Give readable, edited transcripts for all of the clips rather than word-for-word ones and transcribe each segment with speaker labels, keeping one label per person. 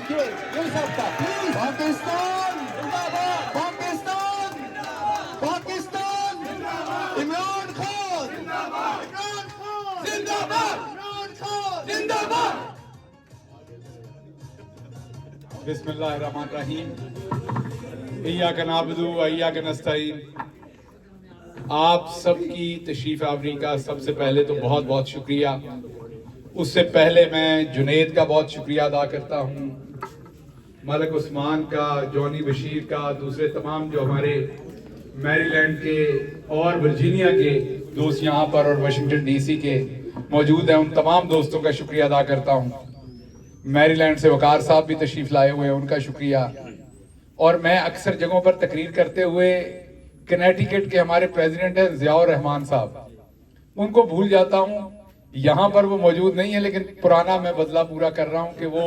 Speaker 1: you. Yusuf का please. Pakistan जिंदाबाद, पाकिस्तान पाकिस्तान इमरान खान जिंदाबाद, इमरान खान जिंदाबाद, इमरान खान जिंदाबाद।
Speaker 2: बिस्मिल्लाहिर्रहमानिर्रहीम। इय्याका नअबुदु व इय्याका नस्तईन। आप सबकी तशरीफ़ आवरी का सबसे पहले तो बहुत बहुत शुक्रिया। उससे पहले मैं जुनेद का बहुत शुक्रिया अदा करता हूँ, मलिक उस्मान का, जॉनी बशीर का, दूसरे तमाम जो हमारे मैरीलैंड के और वर्जीनिया के दोस्त यहाँ पर और वाशिंगटन डीसी के मौजूद हैं, उन तमाम दोस्तों का शुक्रिया अदा करता हूँ। मैरीलैंड से वकार साहब भी तशरीफ़ लाए हुए हैं, उनका शुक्रिया। और मैं अक्सर जगहों पर तकरीर करते हुए कनेटिकट के हमारे प्रेसिडेंट हैं ज़ियाउर रहमान साहब, उनको भूल जाता हूँ। यहाँ पर वो मौजूद नहीं है, लेकिन पुराना मैं बदला पूरा कर रहा हूँ कि वो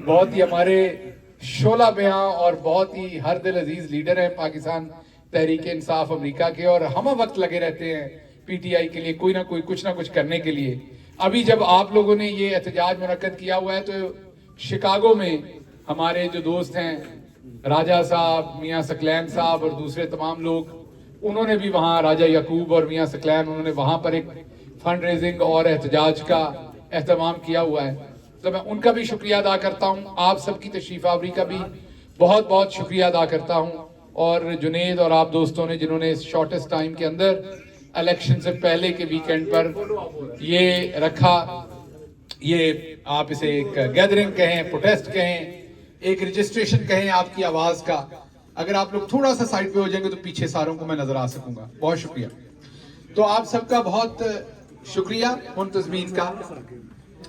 Speaker 2: बहुत ही हमारे शोला बयां और बहुत ही हर दिल अजीज लीडर हैं पाकिस्तान तहरीक इंसाफ अमेरिका के, और हम वक्त लगे रहते हैं पीटीआई के लिए कोई ना कोई कुछ ना कुछ करने के लिए। अभी जब आप लोगों ने ये एहतजाज मुनक्कद किया हुआ है तो शिकागो में हमारे जो दोस्त हैं राजा साहब, मियाँ सकलैन साहब और दूसरे तमाम लोग, उन्होंने भी वहाँ, राजा यकूब और मियाँ सकलैन, उन्होंने वहाँ पर एक फंड रेजिंग और एहतजाज का एहतमाम किया हुआ है। तो मैं उनका भी शुक्रिया अदा करता हूँ। आप सबकी तशरीफ़ आवरी का भी बहुत बहुत शुक्रिया अदा करता हूँ। और जुनेद और आप दोस्तों ने जिन्होंने इस शॉर्टेस्ट टाइम के अंदर इलेक्शन से पहले के वीकेंड पर ये रखा, ये आप इसे एक गैदरिंग कहें, प्रोटेस्ट कहें, एक रजिस्ट्रेशन कहें आपकी आवाज का। अगर आप लोग थोड़ा सा साइड पे हो जाएंगे तो पीछे सारों को मैं नजर आ सकूंगा। बहुत शुक्रिया। तो आप सबका बहुत शुक्रिया मुंतजमीन का।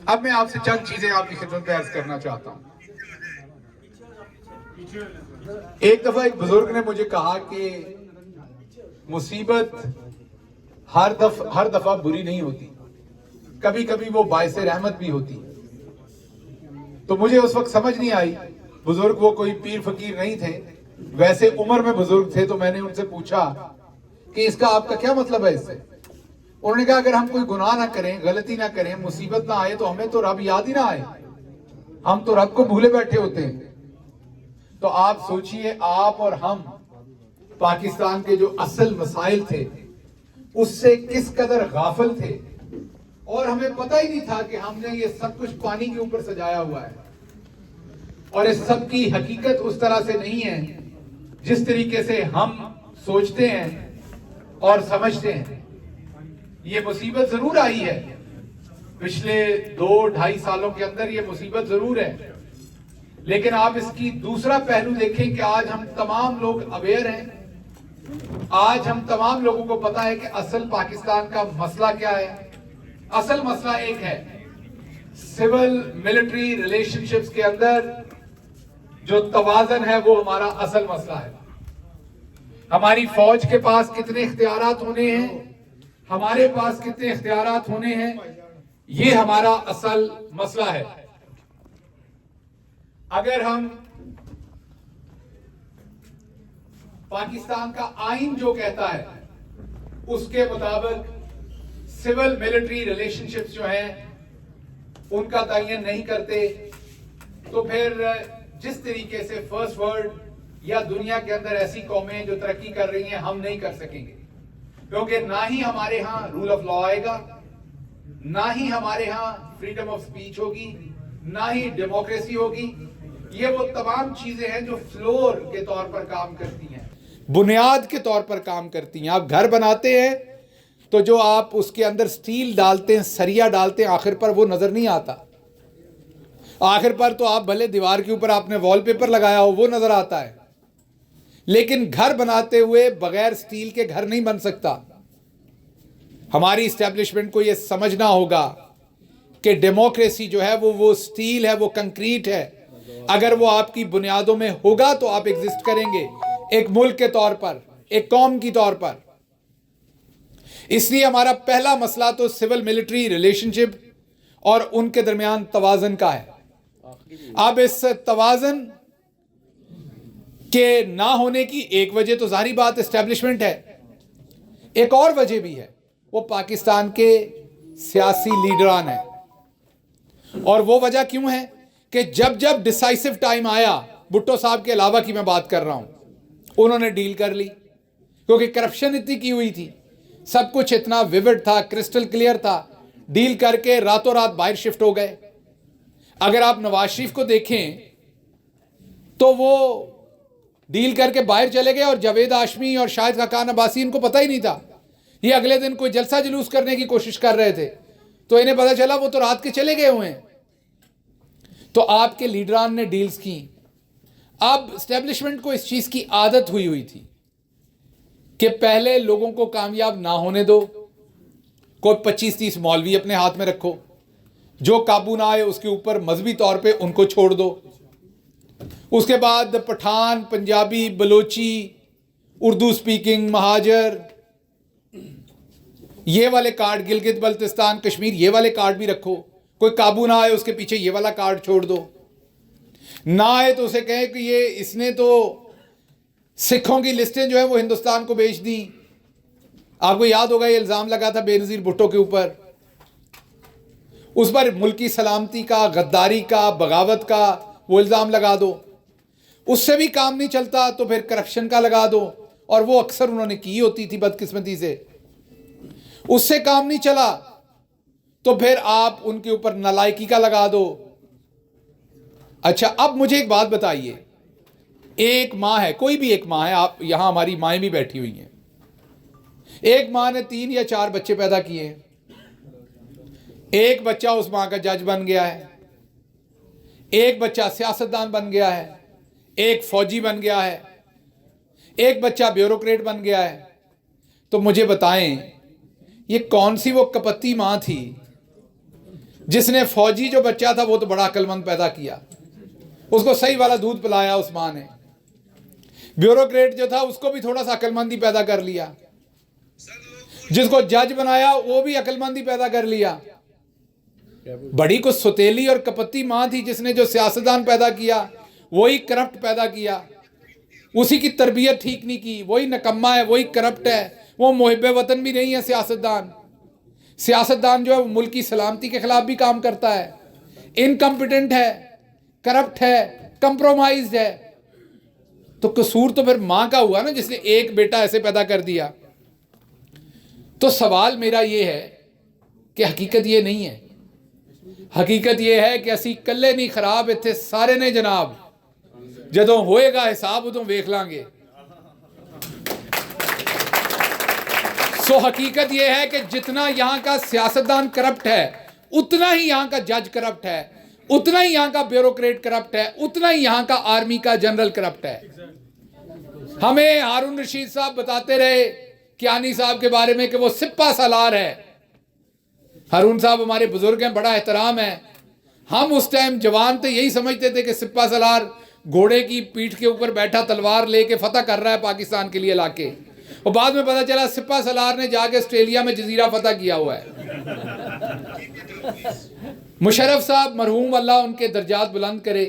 Speaker 2: अब मैं आपसे चंद चीजें आपकी खिदमत में अर्ज करना चाहता हूं। एक दफा एक बुजुर्ग ने मुझे कहा कि मुसीबत हर दफा बुरी नहीं होती, कभी कभी वो बायसे रहमत भी होती। तो मुझे उस वक्त समझ नहीं आई, बुजुर्ग वो कोई पीर फकीर नहीं थे, वैसे उम्र में बुजुर्ग थे। तो मैंने उनसे पूछा कि इसका आपका क्या मतलब है इससे? उन्होंने कहा अगर हम कोई गुनाह ना करें, गलती ना करें, मुसीबत ना आए तो हमें तो रब याद ही ना आए, हम तो रब को भूले बैठे होते हैं। तो आप सोचिए, आप और हम पाकिस्तान के जो असल मसाइल थे उससे किस कदर गाफिल थे, और हमें पता ही नहीं था कि हमने ये सब कुछ पानी के ऊपर सजाया हुआ है। और इस सब की हकीकत उस तरह से नहीं है जिस तरीके से हम सोचते हैं और समझते हैं। ये मुसीबत जरूर आई है, पिछले 2-2.5 सालों के अंदर ये मुसीबत जरूर है, लेकिन आप इसकी दूसरा पहलू देखें कि आज हम तमाम लोग अवेयर हैं। आज हम तमाम लोगों को पता है कि असल पाकिस्तान का मसला क्या है। असल मसला एक है, सिविल मिलिट्री रिलेशनशिप्स के अंदर जो तवाज़न है वो हमारा असल मसला है। हमारी फौज के पास कितने इख्तियारात होने हैं, हमारे पास कितने इख्तियारात होने हैं, ये हमारा असल मसला है। अगर हम पाकिस्तान का आइन जो कहता है उसके मुताबिक सिविल मिलिट्री रिलेशनशिप्स जो हैं उनका तयन नहीं करते, तो फिर जिस तरीके से फर्स्ट वर्ल्ड या दुनिया के अंदर ऐसी कौमें जो तरक्की कर रही हैं, हम नहीं कर सकेंगे। क्योंकि ना ही हमारे यहां रूल ऑफ लॉ आएगा, ना ही हमारे यहां फ्रीडम ऑफ स्पीच होगी, ना ही डेमोक्रेसी होगी। ये वो तमाम चीजें हैं जो फ्लोर के तौर पर काम करती हैं, बुनियाद के तौर पर काम करती हैं। आप घर बनाते हैं तो जो आप उसके अंदर स्टील डालते हैं, सरिया डालते हैं, आखिर पर वो नजर नहीं आता। आखिर पर तो आप भले दीवार के ऊपर आपने वॉलपेपर लगाया हो वो नजर आता है, लेकिन घर बनाते हुए बगैर स्टील के घर नहीं बन सकता। हमारी इस्टेब्लिशमेंट को यह समझना होगा कि डेमोक्रेसी जो है वो स्टील है, वो कंक्रीट है। अगर वो आपकी बुनियादों में होगा तो आप एग्जिस्ट करेंगे एक मुल्क के तौर पर, एक कौम की तौर पर। इसलिए हमारा पहला मसला तो सिविल मिलिट्री रिलेशनशिप और उनके दरमियान तवाज़न का है। अब इस तवाज़न के ना होने की एक वजह तो जाहिर बात एस्टेब्लिशमेंट है, एक और वजह भी है, वो पाकिस्तान के सियासी लीडरान है। और वो वजह क्यों है कि जब जब डिसाइसिव टाइम आया, भुट्टो साहब के अलावा की मैं बात कर रहा हूं, उन्होंने डील कर ली, क्योंकि करप्शन इतनी की हुई थी, सब कुछ इतना विविड था, क्रिस्टल क्लियर था, डील करके रातों रात बाहर शिफ्ट हो गए। अगर आप नवाज शरीफ को देखें तो वो डील करके बाहर चले गए और जावेद हाशमी और शाहिद खाकान अब्बासी इनको पता ही नहीं था। ये अगले दिन कोई जलसा जुलूस करने की कोशिश कर रहे थे तो इन्हें पता चला वो तो रात के चले गए हुए हैं। तो आपके लीडरान ने डील्स की। अब एस्टेब्लिशमेंट को इस चीज की आदत हुई थी कि पहले लोगों को कामयाब ना होने दो, कोई 25-30 मौलवी अपने हाथ में रखो, जो काबू ना आए उसके ऊपर मजहबी तौर पे उनको छोड़ दो। उसके बाद पठान, पंजाबी, बलोची, उर्दू स्पीकिंग, महाजर, ये वाले कार्ड, गिलगित बल्तिस्तान, कश्मीर, ये वाले कार्ड भी रखो। कोई काबू ना आए उसके पीछे ये वाला कार्ड छोड़ दो। ना आए तो उसे कहें कि ये इसने तो सिखों की लिस्टें जो है वो हिंदुस्तान को बेच दी। आपको याद होगा ये इल्ज़ाम लगा था बेनज़ीर भुट्टो के ऊपर, उस पर मुल्की सलामती का, गद्दारी का, बगावत का वो इल्ज़ाम लगा दो। उससे भी काम नहीं चलता तो फिर करप्शन का लगा दो, और वो अक्सर उन्होंने की होती थी बदकिस्मती से। उससे काम नहीं चला तो फिर आप उनके ऊपर नालायकी का लगा दो। अच्छा, अब मुझे एक बात बताइए, एक माँ है, कोई भी एक माँ है, आप यहां हमारी माएँ भी बैठी हुई हैं, एक माँ ने 3 या 4 बच्चे पैदा किए हैं। एक बच्चा उस माँ का जज बन गया है, एक बच्चा सियासतदान बन गया है, एक फौजी बन गया है, एक बच्चा ब्यूरोक्रेट बन गया है। तो मुझे बताएं, ये कौन सी वो कपत्ती माँ थी जिसने फौजी जो बच्चा था वो तो बड़ा अक्लमंद पैदा किया, उसको सही वाला दूध पिलाया उस माँ ने। ब्यूरोक्रेट जो था उसको भी थोड़ा सा अक्लमंदी पैदा कर लिया, जिसको जज बनाया वो भी अक्लमंदी पैदा कर लिया। बड़ी कुछ सुतेली और कपत्ती माँ थी जिसने जो सियासतदान पैदा किया वही करप्ट पैदा किया, उसी की तरबियत ठीक नहीं की, वही नकम्मा है, वही करप्ट है, वो मुहिब्बे वतन भी नहीं है। सियासतदान जो है वो मुल्क की सलामती के खिलाफ भी काम करता है, इनकम्पिटेंट है, करप्ट है, कंप्रोमाइज्ड है। तो कसूर तो फिर माँ का हुआ ना, जिसने एक बेटा ऐसे पैदा कर दिया। तो सवाल मेरा ये है कि हकीकत ये नहीं है, हकीकत ये है कि असी कल्ले नहीं खराब इत्थे सारे ने जनाब, जदों होएगा हिसाब उदों वेख लांगे। सो हकीकत यह है कि जितना यहां का सियासतदान करप्ट है उतना ही यहां का जज करप्ट है, उतना ही यहां का ब्यूरोक्रेट करप्ट है, उतना ही यहां का आर्मी का जनरल करप्ट है। हमें हारून रशीद साहब बताते रहे कियानी साहब के बारे में कि वो सिप्पा सालार है। हारून साहब हमारे बुजुर्ग हैं, बड़ा एहतराम है। हम उस टाइम जवान थे, यही समझते थे कि सिप्पा सालार घोड़े की पीठ के ऊपर बैठा तलवार लेके फतह कर रहा है पाकिस्तान के लिए इलाके, और बाद में पता चला सिप्पा सालार ने जाके ऑस्ट्रेलिया में जजीरा फतह किया हुआ है। मुशर्रफ साहब मरहूम, अल्लाह उनके दर्जात बुलंद करे।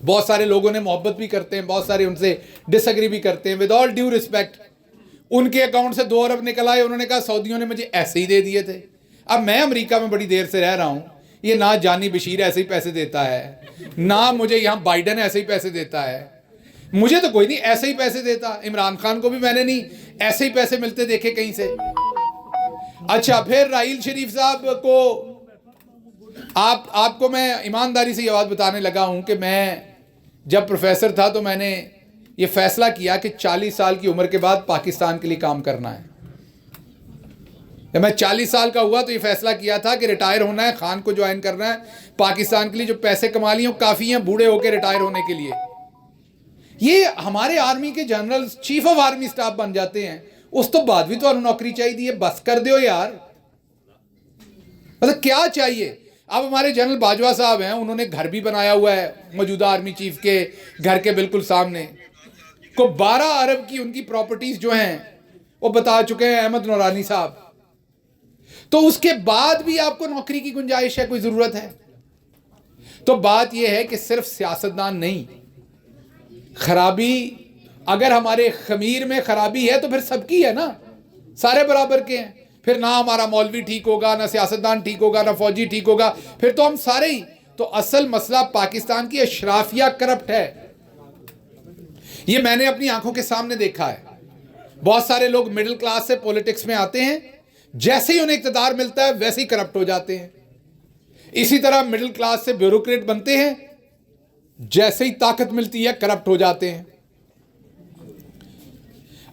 Speaker 2: बहुत सारे लोगों ने मोहब्बत भी करते हैं, बहुत सारे उनसे डिसएग्री भी करते हैं। विद ऑल ड्यू रिस्पेक्ट, उनके अकाउंट से 2 अरब निकल आए, उन्होंने कहा सऊदियों ने मुझे ऐसे ही दे दिए थे। अब मैं अमेरिका में बड़ी देर से रह रहा हूं, ये ना जानी बशीर ऐसे ही पैसे देता है, ना मुझे यहाँ बाइडन ऐसे ही पैसे देता है, मुझे तो कोई नहीं ऐसे ही पैसे देता। इमरान खान को भी मैंने नहीं ऐसे ही पैसे मिलते देखे कहीं से। अच्छा, फिर राहील शरीफ साहब को आपको मैं ईमानदारी से ये बात बताने लगा हूं कि मैं जब प्रोफेसर था तो मैंने ये फैसला किया कि 40 साल की उम्र के बाद पाकिस्तान के लिए काम करना है। जब मैं 40 साल का हुआ तो ये फैसला किया था कि रिटायर होना है, खान को ज्वाइन करना है पाकिस्तान के लिए। जो पैसे कमा लिए काफ़ी हैं बूढ़े होकर रिटायर होने के लिए। ये हमारे आर्मी के general chief of army staff बन जाते हैं, उस तो बाद भी तो नौकरी चाहिए, बस कर दो यार, मतलब क्या चाहिए। अब हमारे जनरल बाजवा साहब हैं, उन्होंने घर भी बनाया हुआ है मौजूदा आर्मी चीफ के घर के बिल्कुल सामने, को 12 अरब की उनकी प्रॉपर्टीज जो हैं वो बता चुके हैं अहमद नूरानी साहब। तो उसके बाद भी आपको नौकरी की गुंजाइश है, कोई जरूरत है। तो बात यह है कि सिर्फ सियासतदान नहीं, खराबी अगर हमारे खमीर में खराबी है तो फिर सबकी है ना, सारे बराबर के हैं। फिर ना हमारा मौलवी ठीक होगा, ना सियासतदान ठीक होगा, ना फौजी ठीक होगा, फिर तो हम सारे ही
Speaker 3: तो असल मसला पाकिस्तान की अशराफिया करप्ट है। ये मैंने अपनी आंखों के सामने देखा है। बहुत सारे लोग मिडिल क्लास से पॉलिटिक्स में आते हैं, जैसे ही उन्हें इक़्तिदार मिलता है वैसे ही करप्ट हो जाते हैं। इसी तरह मिडिल क्लास से ब्यूरोक्रेट बनते हैं, जैसे ही ताकत मिलती है करप्ट हो जाते हैं।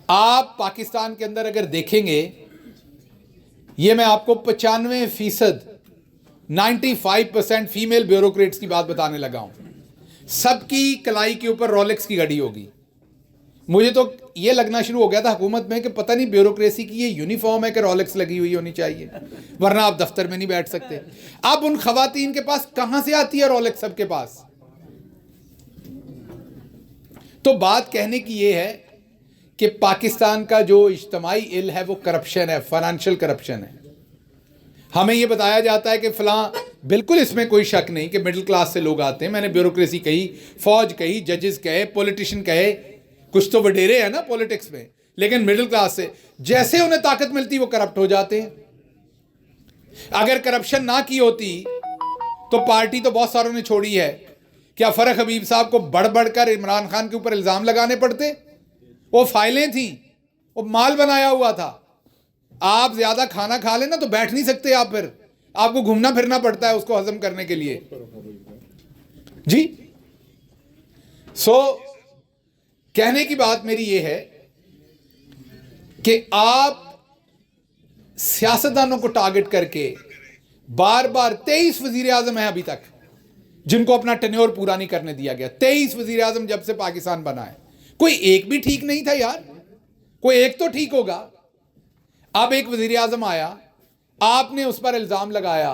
Speaker 3: आप पाकिस्तान के अंदर अगर देखेंगे, ये मैं आपको 95%, 95% फीमेल ब्यूरोक्रेट्स की बात बताने लगा हूं। सबकी कलाई के ऊपर रोलेक्स की घड़ी होगी। मुझे तो ये लगना शुरू हो गया था हुकूमत में कि पता नहीं ब्यूरोक्रेसी की ये यूनिफॉर्म है कि रोलेक्स लगी हुई होनी चाहिए, वरना आप दफ्तर में नहीं बैठ सकते। अब उन खवातीन के पास कहां से आती है रोलेक्स सबके पास? तो बात कहने की ये है कि पाकिस्तान का जो इज्तमाई इल है वो करप्शन है, फाइनेंशियल करप्शन है। हमें ये बताया जाता है कि फलां, बिल्कुल इसमें कोई शक नहीं कि मिडिल क्लास से लोग आते हैं। मैंने ब्यूरोक्रेसी कही, फौज कही, जजेस कहे, पॉलिटिशियन कहे, कुछ तो वडेरे हैं ना पॉलिटिक्स में, लेकिन मिडिल क्लास से जैसे उन्हें ताकत मिलती वो करप्ट हो जाते हैं। अगर करप्शन ना की होती तो पार्टी तो बहुत सारों ने छोड़ी है। क्या फरक हबीब साहब को बढ़ बढ़कर इमरान खान के ऊपर इल्जाम लगाने पड़ते? वो फाइलें थी, वो माल बनाया हुआ था। आप ज्यादा खाना खा लेना तो बैठ नहीं सकते आप, फिर आपको घूमना फिरना पड़ता है उसको हजम करने के लिए जी। कहने की बात मेरी ये है कि आप सियासतदानों को टारगेट करके बार बार 23 वजीर आजम है अभी तक जिनको अपना टेन्योर पूरा नहीं करने दिया गया। 23 वजीर आजम जब से पाकिस्तान बना है, कोई एक भी ठीक नहीं था यार, कोई एक तो ठीक होगा। अब एक वजीर आजम आया, आपने उस पर इल्जाम लगाया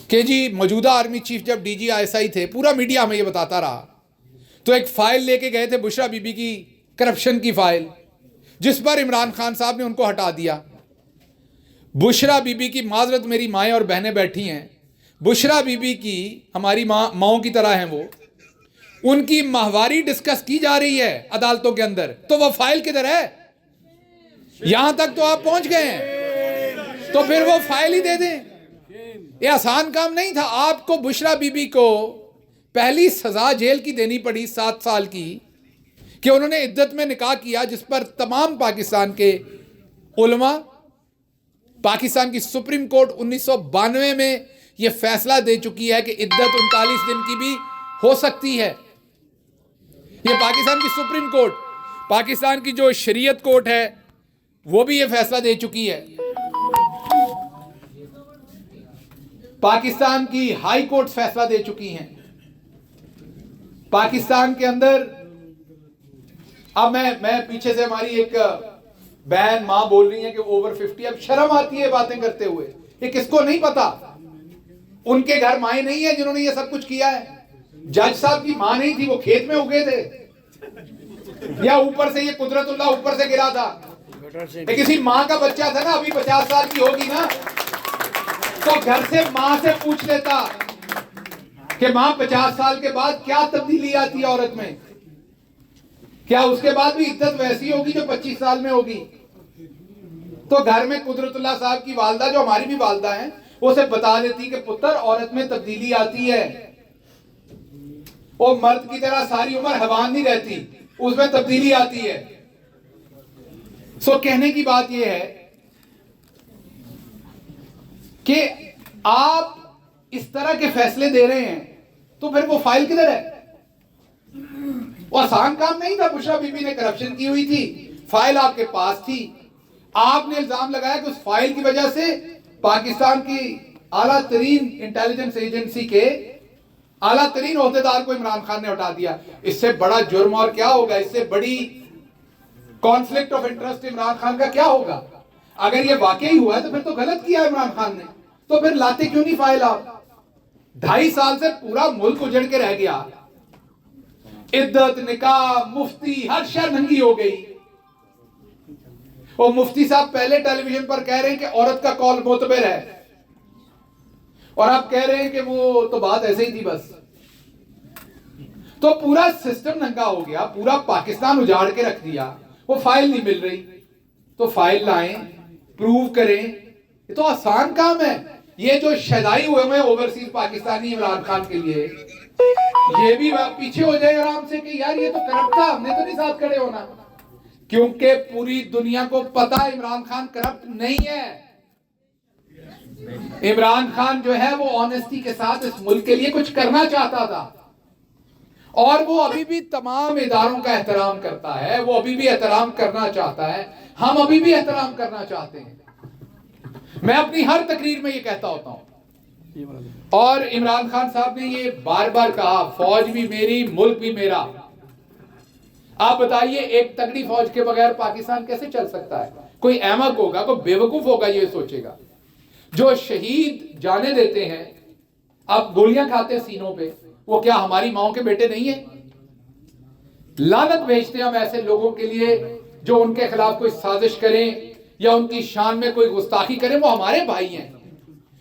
Speaker 3: कि जी मौजूदा आर्मी चीफ जब डीजी आईएसआई थे, पूरा मीडिया हमें यह बताता रहा, तो एक फाइल लेके गए थे बुशरा बीबी की करप्शन की फाइल, जिस पर इमरान खान साहब ने उनको हटा दिया। बुशरा बीबी की, माजरत मेरी माएँ और बहनें बैठी हैं, बुशरा बीबी की हमारी माओं की तरह हैं वो, उनकी माहवारी डिस्कस की जा रही है अदालतों के अंदर, तो वो फाइल किधर है? यहां तक तो आप पहुंच गए हैं, तो फिर वो फाइल ही दे दें। ये आसान काम नहीं था। आपको बुशरा बीबी को पहली सजा जेल की देनी पड़ी 7 साल की, कि उन्होंने इद्दत में निकाह किया, जिस पर तमाम पाकिस्तान के उलमा, पाकिस्तान की सुप्रीम कोर्ट 1992 में यह फैसला दे चुकी है कि इद्दत 39 दिन की भी हो सकती है। यह पाकिस्तान की सुप्रीम कोर्ट, पाकिस्तान की जो शरीयत कोर्ट है वो भी यह फैसला दे चुकी है। पाकिस्तान की हाई कोर्ट फैसला दे चुकी हैं। पाकिस्तान के अंदर अब मैं पीछे से हमारी एक बहन मां बोल रही है कि ओवर 50, अब शर्म आती है बातें करते हुए। ये किसको नहीं पता? उनके घर माएँ नहीं है जिन्होंने ये सब कुछ किया है। जज साहब की मां नहीं थी, वो खेत में उगे थे, या ऊपर से ये कुदरतुल्लाह ऊपर से गिरा था। किसी मां का बच्चा था ना, अभी 50 साल की होगी ना, तो घर से मां से पूछ लेता कि मां 50 साल के बाद क्या तब्दीली आती है औरत में, क्या उसके बाद भी इद्दत वैसी होगी जो 25 साल में होगी? तो घर में कुदरतुल्लाह साहब की वालदा, जो हमारी भी वालदा है, उसे बता देती कि पुत्र औरत में तब्दीली आती है, वो मर्द की तरह सारी उम्र हैवान नहीं रहती, उसमें तब्दीली आती है। कहने की बात यह है कि आप इस तरह के फैसले दे रहे हैं, तो फिर वो फाइल किधर है? वो आसान काम नहीं था। बुशरा बीबी ने करप्शन की हुई थी, फाइल आपके पास थी, आपने इल्जाम लगाया कि उस फाइल की वजह से पाकिस्तान की आला तरीन इंटेलिजेंस एजेंसी के आला तरीन ओहदेदार को इमरान खान ने हटा दिया। इससे बड़ा जुर्म और क्या होगा? इससे बड़ी conflict of interest Imran Khan का क्या होगा? अगर ये वाकई हुआ है तो फिर तो गलत किया इमरान खान ने, तो फिर लाते क्यों नहीं फाइल आप? 2.5 साल से पूरा मुल्क उजड़ के रह गया, इद्दत, निकाह, मुफ्ती, हर शय नंगी हो गई। और मुफ्ती साहब पहले टेलीविजन पर कह रहे हैं कि औरत का कौल मोतबर है, और आप कह रहे हैं कि वो तो बात ऐसे ही थी बस। तो पूरा सिस्टम नंगा हो गया, पूरा पाकिस्तान उजाड़ के रख दिया। वो फाइल नहीं मिल रही, तो फाइल लाएं, प्रूव करें। ये तो आसान काम है। ये जो शदाई हुए हैं ओवरसीज पाकिस्तानी इमरान खान के लिए, ये भी पीछे हो जाए आराम से कि यार ये तो करप्ट था, हमने तो नहीं साथ खड़े होना, क्योंकि पूरी दुनिया को पता है इमरान खान करप्ट नहीं है। इमरान खान जो है वो ऑनेस्टी के साथ इस मुल्क के लिए कुछ करना चाहता था, और वो अभी भी तमाम इदारों का एहतराम करता है, वो अभी भी एहतराम करना चाहता है, हम अभी भी एहतराम करना चाहते हैं। मैं अपनी हर तकरीर में ये कहता होता हूं, और इमरान खान साहब ने ये बार बार कहा, फौज भी मेरी, मुल्क भी मेरा। आप बताइए, एक तगड़ी फौज के बगैर पाकिस्तान कैसे चल सकता है? कोई अहमक होगा, कोई बेवकूफ होगा, ये सोचेगा। जो शहीद जाने देते हैं, अब गोलियां खाते हैं सीनों पे, वो क्या हमारी माओ के बेटे नहीं है? लानत भेजते हैं हम ऐसे लोगों के लिए जो उनके खिलाफ कोई साजिश करें या उनकी शान में कोई गुस्ताखी करें। वो हमारे भाई हैं,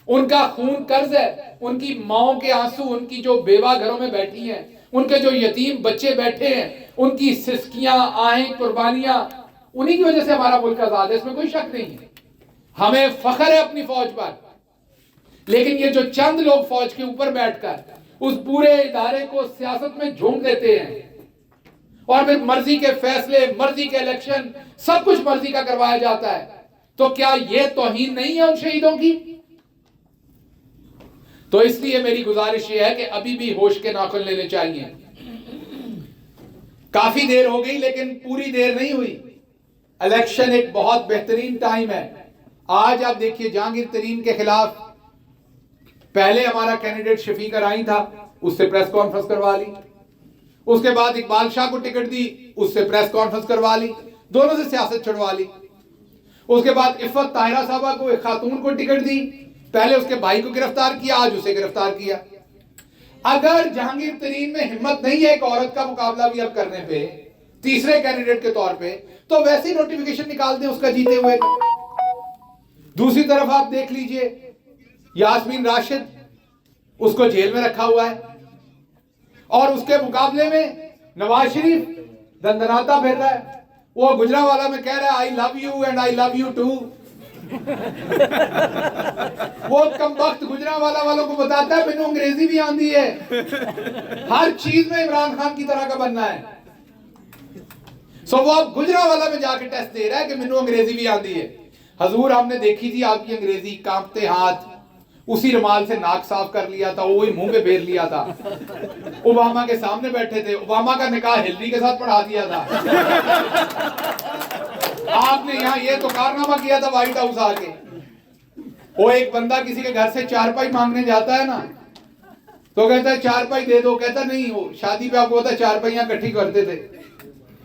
Speaker 3: उनका खून कर्ज है, उनकी माओ के आंसू, उनकी जो बेवा घरों में बैठी हैं, उनके जो यतीम बच्चे बैठे हैं, उनकी सिसकियां, आहें, कुर्बानियां, उन्हीं की वजह से हमारा मुल्क आजाद है, इसमें कोई शक नहीं है। हमें फख्र है अपनी फौज पर, लेकिन ये जो चंद लोग फौज के ऊपर बैठकर उस पूरे इदारे को सियासत में झोंक देते हैं और फिर मर्जी के फैसले, मर्जी के इलेक्शन, सब कुछ मर्जी का करवाया जाता है, तो क्या ये तौहीन नहीं है उन शहीदों की? तो इसलिए मेरी गुजारिश ये है कि अभी भी होश के नाखून लेने चाहिए। काफी देर हो गई, लेकिन पूरी देर नहीं हुई। इलेक्शन एक बहुत बेहतरीन टाइम है। आज आप देखिए, जहांगीर तरीन के खिलाफ पहले हमारा कैंडिडेट शफीक अराई था, उससे प्रेस कॉन्फ्रेंस करवा ली। उसके बाद इकबाल शाह को टिकट दी, उससे प्रेस कॉन्फ्रेंस करवा ली, दोनों से सियासत छुड़वा ली। उसके बाद इफ़त ताहिरा साहबा को, एक खातून को टिकट दी, पहले उसके भाई को गिरफ्तार किया, आज उसे गिरफ्तार किया। अगर जहांगीर तरीन में हिम्मत नहीं है एक औरत का मुकाबला भी अब करने पे, तीसरे कैंडिडेट के तौर पे, तो वैसे ही नोटिफिकेशन निकाल दें उसका जीते हुए। दूसरी तरफ आप देख लीजिए, यास्मीन राशिद, उसको जेल में रखा हुआ है, और उसके मुकाबले में नवाज शरीफ दंदनाता फिर रहा है। वो गुजरावाला में कह रहा है I love you and I love you too. वो कमबख्त गुजरावाला वालों को बताता है मैंने अंग्रेजी भी आंदी है। हर चीज में इमरान खान की तरह का बनना है। सो वो अब गुजरावाला में जाके टेस्ट दे रहा है कि मैंने अंग्रेजी भी आंदी है। हजूर, हमने देखी थी आपकी अंग्रेजी, कांपते हाथ, उसी रुमाल से नाक साफ कर लिया था, वही मुंह पे फेर लिया था। ओबामा के सामने बैठे थे, ओबामा का निकाह हिलरी के साथ पढ़ा दिया था। आपने यहाँ ये तो कारनामा किया था व्हाइट हाउस आके। वो एक बंदा किसी के घर से चारपाई मांगने जाता है ना, तो कहता है चारपाई दे दो, कहता नहीं, वो शादी पे आपको पता है चारपाइयां इकट्ठी करते थे,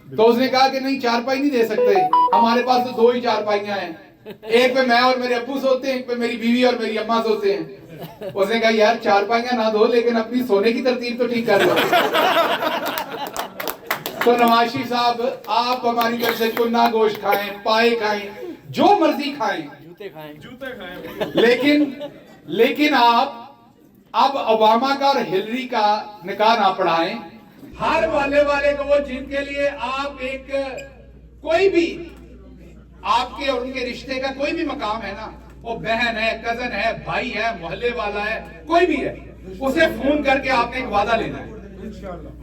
Speaker 3: तो उसने कहा कि नहीं चारपाई नहीं दे सकते, हमारे पास तो दो ही चारपाइयां हैं, एक पे मैं और मेरे अब्बू सोते हैं, एक पे मेरी बीवी और मेरी अम्मा सोते हैं। उसने कहा यार चारपाइयां ना दो, लेकिन अपनी सोने की तरतीब तो ठीक कर लो। तो नवाशी साहब, आप हमारी तरफ से चुन्ना गोश्त खाएं, पाए खाएं, जो मर्जी खाएं, जूते खाएं, लेकिन आप अब ओबामा का और हिलरी का निकाह ना पढ़ाएं। हर वाले को वो जिनके लिए आप एक कोई भी आपके और उनके रिश्ते का कोई भी मकाम है ना, वो बहन है, कजन है, भाई है, मोहल्ले वाला है, कोई भी है, उसे फोन करके आपने एक वादा लेना है।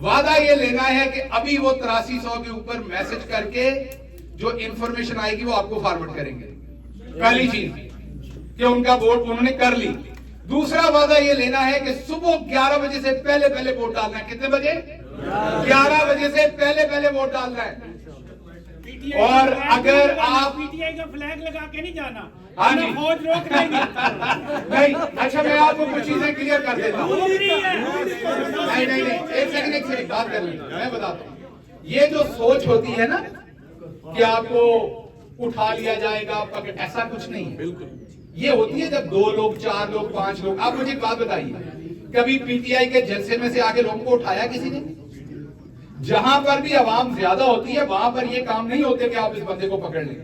Speaker 3: वादा ये लेना है कि अभी वो 8300 के ऊपर मैसेज करके जो इंफॉर्मेशन आएगी वो आपको फॉरवर्ड करेंगे। पहली चीज कि उनका वोट उन्होंने कर ली। दूसरा वादा ये लेना है कि सुबह 11 बजे से पहले वोट डालना है। कितने बजे? 11 बजे से पहले वोट डालना है। और अगर आप
Speaker 4: पीटीआई का फ्लैग लगा के नहीं जाना,
Speaker 3: हाँ जी,
Speaker 4: फौज रोक देंगे।
Speaker 3: नहीं, अच्छा मैं आपको कुछ चीजें क्लियर कर देता हूँ। नहीं, एक सेकंड बात कर लें, मैं बताता हूँ। ये जो सोच होती है ना कि आपको उठा लिया जाएगा, पकड़, ऐसा कुछ नहीं है। बिल्कुल ये होती है जब 2 लोग, 4 लोग, 5 लोग। आप मुझे एक बात बताइए, कभी पीटीआई के जलसे में से आके लोगों को उठाया किसी ने? जहां पर भी आवाम ज्यादा होती है वहां पर ये काम नहीं होते कि आप इस बंदे को पकड़ लें।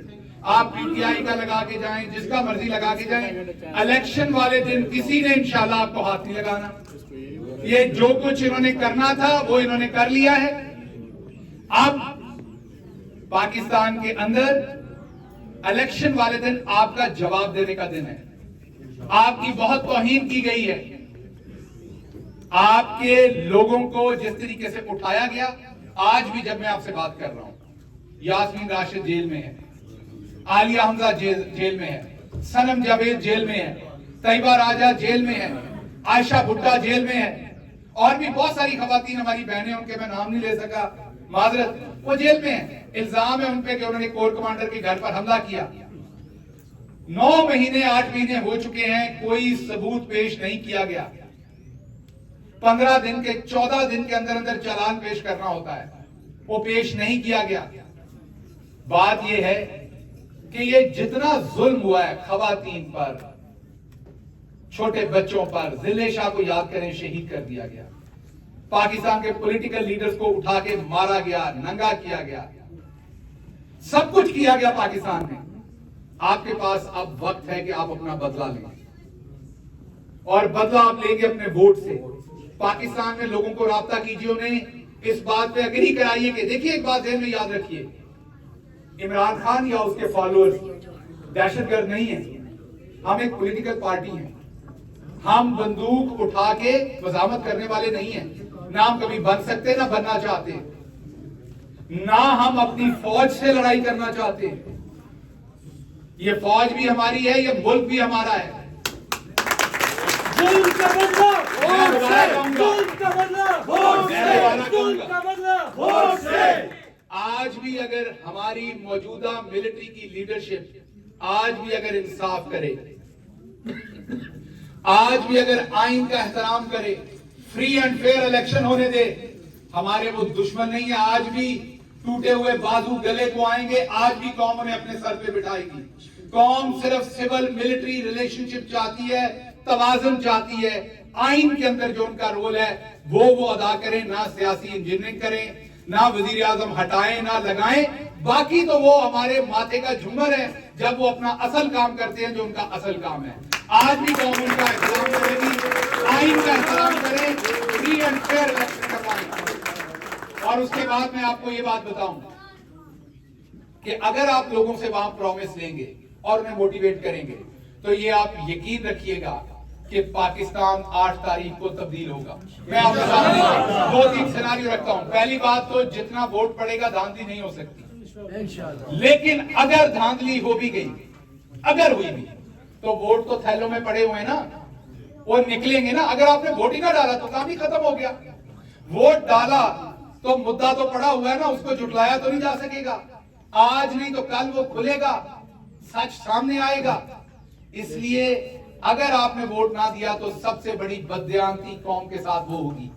Speaker 3: आप पीटीआई का लगा के जाएं, जिसका मर्जी लगा के जाएं, इलेक्शन वाले दिन किसी ने इंशाल्लाह आपको हाथ नहीं लगाना। ये जो कुछ इन्होंने करना था वो इन्होंने कर लिया है। अब पाकिस्तान के अंदर इलेक्शन वाले दिन आपका जवाब देने का दिन है।
Speaker 2: आपकी बहुत तौहीन की गई है। आपके लोगों को जिस तरीके से उठाया गया, आज भी जब मैं आपसे बात कर रहा हूं, यास्मीन राशिद जेल में है, आलिया हमजा जेल में है, सनम जावेद जेल में है, तैयबा राजा जेल में है, आयशा भुट्टा जेल में है, और भी बहुत सारी खवातीन हमारी बहनें, उनके मैं नाम नहीं ले सका, माजरत, वो जेल में है। इल्जाम है उनपे कि उन्होंने कोर कमांडर के घर पर हमला किया। 9 महीने 8 महीने हो चुके हैं, कोई सबूत पेश नहीं किया गया। 15 दिन के 14 दिन के अंदर अंदर चालान पेश करना होता है, वो पेश नहीं किया गया। बात यह है कि ये जितना जुल्म हुआ है खवातीन पर, छोटे बच्चों पर, जिले शाह को याद करें, शहीद कर दिया गया, पाकिस्तान के पॉलिटिकल लीडर्स को उठा के मारा गया, नंगा किया गया, सब कुछ किया गया पाकिस्तान में। आपके पास अब वक्त है कि आप अपना बदला लें, और बदला आप लेंगे अपने वोट से। पाकिस्तान में लोगों को राब्ता कीजिए, उन्हें इस बात पे अग्री कराइए कि देखिए, एक बात ध्यान में याद रखिए, इमरान खान या उसके फॉलोअर्स दहशतगर्द नहीं है। हम एक पॉलिटिकल पार्टी हैं, हम बंदूक उठा के वजामत करने वाले नहीं हैं, ना हम कभी बन सकते ना बनना चाहते, ना हम अपनी फौज से लड़ाई करना चाहते। ये फौज भी हमारी है, ये मुल्क भी हमारा है।
Speaker 4: जुल्म का बदला
Speaker 2: मैं दोबारा कहूंगा,
Speaker 4: जुल्म का बदला जुल्म का बदला।
Speaker 2: आज भी अगर हमारी मौजूदा मिलिट्री की लीडरशिप आज भी अगर इंसाफ करे, आज भी अगर आइन का एहतराम करे, फ्री एंड फेयर इलेक्शन होने दे, हमारे वो दुश्मन नहीं है। आज भी टूटे हुए बाजू गले को आएंगे, आज भी कौम उन्हें अपने सर पे बिठाएगी। कौम सिर्फ सिविल मिलिट्री रिलेशनशिप चाहती है, तवाज़ुन चाहती है। आइन के अंदर जो उनका रोल है वो अदा करें, ना सियासी इंजीनियरिंग करें, ना वजीर आजम हटाएं ना लगाएं। बाकी तो वो हमारे माथे का झूमर है जब वो अपना असल काम करते हैं, जो उनका असल काम है। आज भी कौम उनका एहतराम करेगी, आइन का एहतराम करें, फ्री एंड फेयर इलेक्शन करवाएं। और उसके बाद मैं आपको ये बात बताऊं कि अगर आप लोगों से वहां प्रॉमिस लेंगे और उन्हें मोटिवेट करेंगे, तो ये आप यकीन रखिएगा कि पाकिस्तान 8 तारीख को तब्दील होगा। मैं आपके सामने 2-3 सिनारियो रखता हूं। पहली बात तो जितना वोट पड़ेगा धांधली नहीं हो सकती, लेकिन अगर धांधली हो भी गई, अगर हुई भी, तो वोट तो थैलों में पड़े हुए ना, वो निकलेंगे ना। अगर आपने वोट ही ना डाला तो काम ही खत्म हो गया। वोट डाला तो मुद्दा तो पड़ा हुआ है ना, उसको जुटलाया तो नहीं जा सकेगा। आज नहीं तो कल वो खुलेगा, सच सामने आएगा। इसलिए अगर आपने वोट ना दिया तो सबसे बड़ी बददियांती कौम के साथ वो होगी।